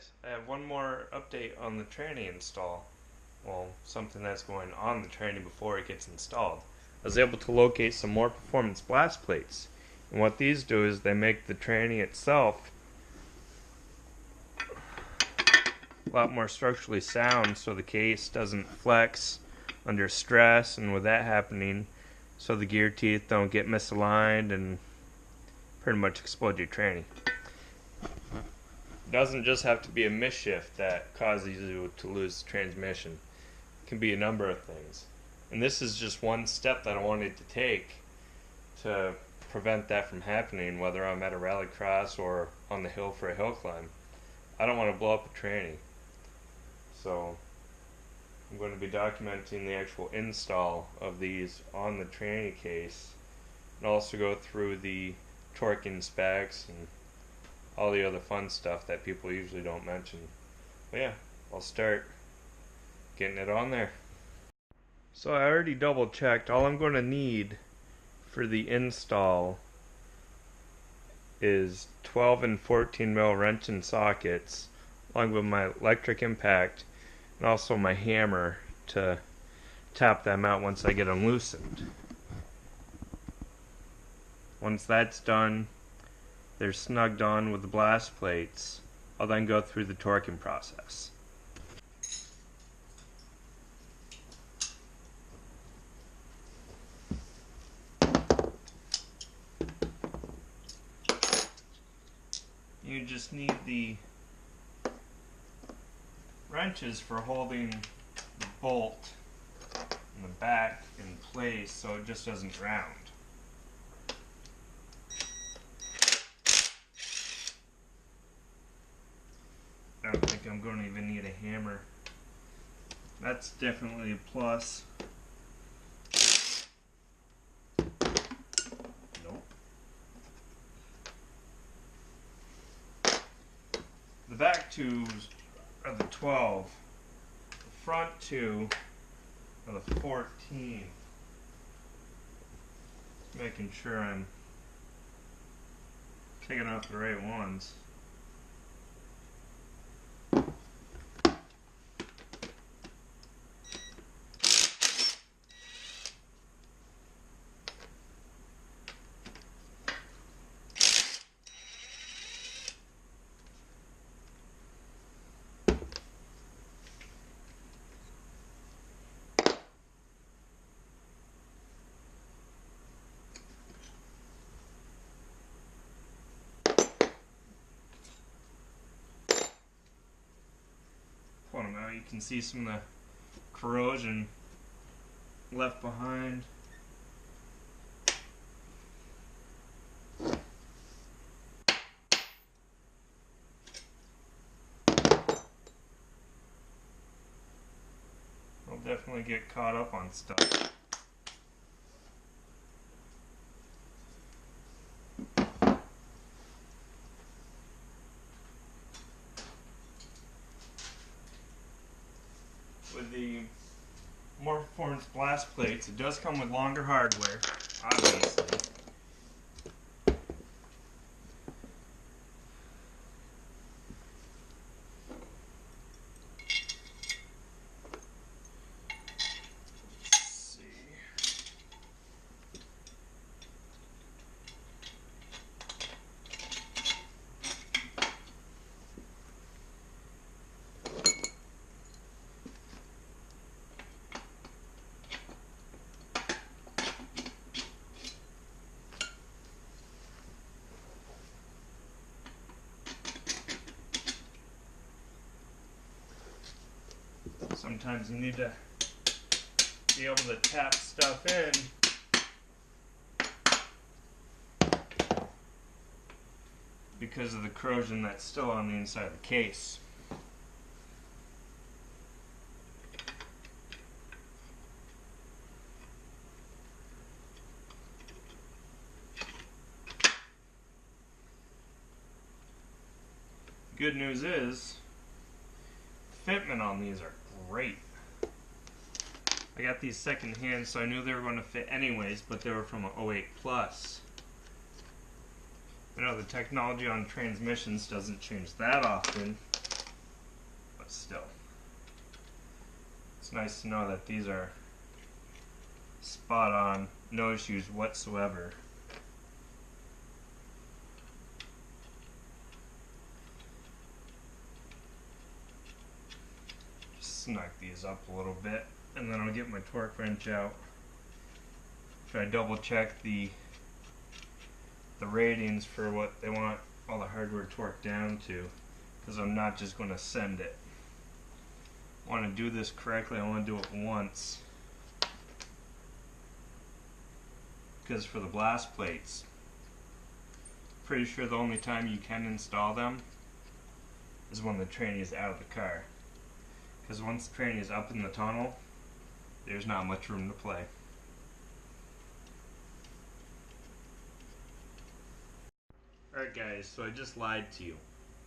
guys, I have one more update on the tranny install. Well, something that's going on the tranny before it gets installed. I was able to locate some more performance blast plates. And what these do is they make the tranny itself a lot more structurally sound so the case doesn't flex under stress, and with that happening, so the gear teeth don't get misaligned and pretty much explode your tranny. It doesn't just have to be a misshift that causes you to lose transmission. It can be a number of things. And this is just one step that I wanted to take to prevent that from happening, whether I'm at a rallycross or on the hill for a hill climb. I don't want to blow up a tranny. So I'm going to be documenting the actual install of these on the tranny case, and also go through the torquing specs and all the other fun stuff that people usually don't mention. But yeah, I'll start getting it on there. So I already double checked. All I'm going to need for the install is 12 and 14 mil wrench and sockets, along with my electric impact and also my hammer to tap them out once I get them loosened. Once that's done, they're snugged on with the blast plates. I'll then go through the torquing process. You just need the wrenches for holding the bolt in the back in place so it just doesn't round. I don't think I'm going to even need a hammer. That's definitely a plus. Nope. The back two are the 12. The front two are the 14. Just making sure I'm taking off the right ones. Pull them out, you can see some of the corrosion left behind. I'll definitely get caught up on stuff. With the more performance blast plates, it does come with longer hardware, obviously. Let's see. Sometimes you need to be able to tap stuff in because of the corrosion that's still on the inside of the case. Good news is, fitment on these are great. I got these second hand, so I knew they were going to fit anyways, but they were from an 08 Plus. I know the technology on transmissions doesn't change that often, still. It's nice to know that these are spot on, no issues whatsoever. Just snug these up a little bit, and then I'll get my torque wrench out. Try to double check the ratings for what they want all the hardware torque down to, because I'm not just going to send it. I want to do this correctly. I want to do it once, because for the blast plates, pretty sure the only time you can install them is when the tranny is out of the car, because once the tranny is up in the tunnel, there's not much room to play. Alright guys, so I just lied to you.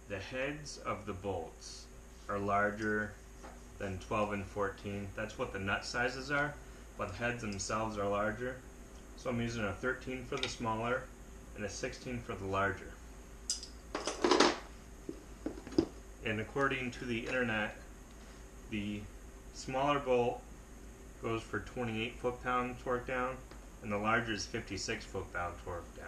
The heads of the bolts are larger than 12 and 14. That's what the nut sizes are, but the heads themselves are larger. So I'm using a 13 for the smaller and a 16 for the larger. And according to the internet, the smaller bolt goes for 28 foot-pound torque down, and the larger is 56 foot-pound torque down.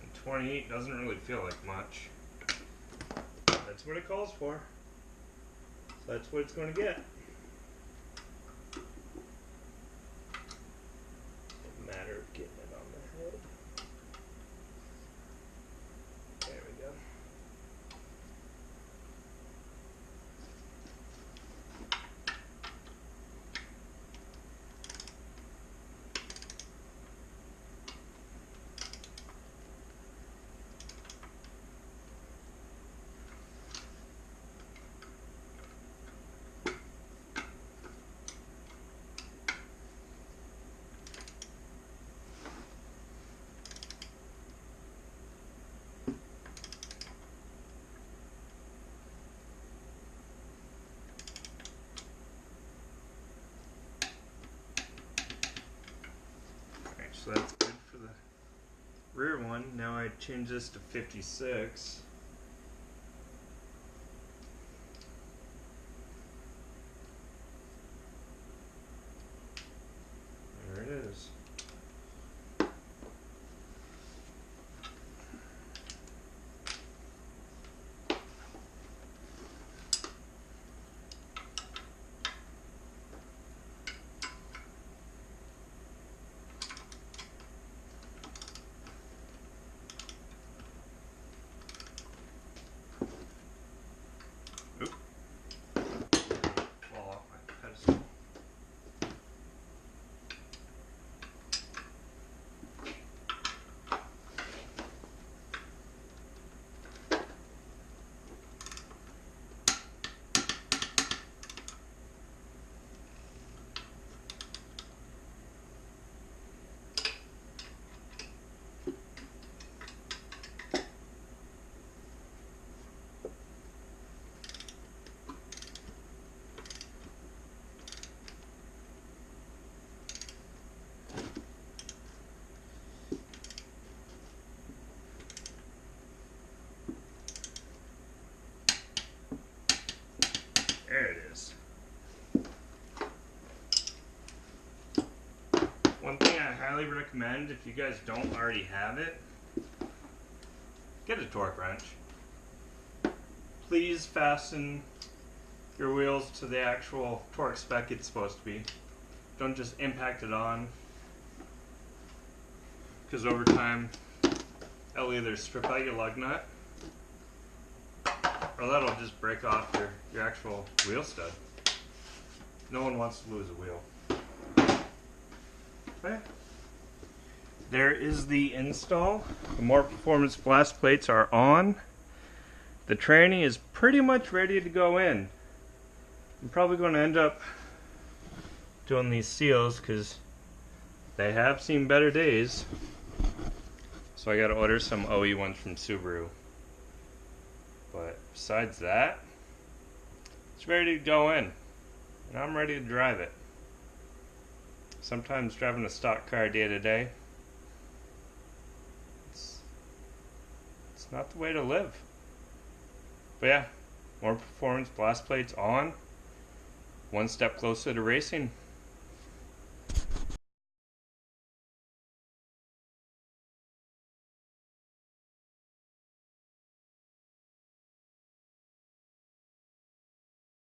And 28 doesn't really feel like much. That's what it calls for. So that's what it's going to get. A matter of getting it on the head. There we go. So that's good for the rear one. Now I change this to 56. There it is. There it is. One thing I highly recommend, if you guys don't already have it, get a torque wrench. Please fasten your wheels to the actual torque spec it's supposed to be. Don't just impact it on, because over time that'll either strip out your lug nut or that'll just break off your actual wheel stud. No one wants to lose a wheel. Okay. There is the install. The more performance blast plates are on. The tranny is pretty much ready to go in. I'm probably going to end up doing these seals because they have seen better days. So I gotta order some OE ones from Subaru. But besides that, it's ready to go in. And I'm ready to drive it. Sometimes driving a stock car day to day, it's not the way to live. But yeah, more performance, blast plates on. One step closer to racing.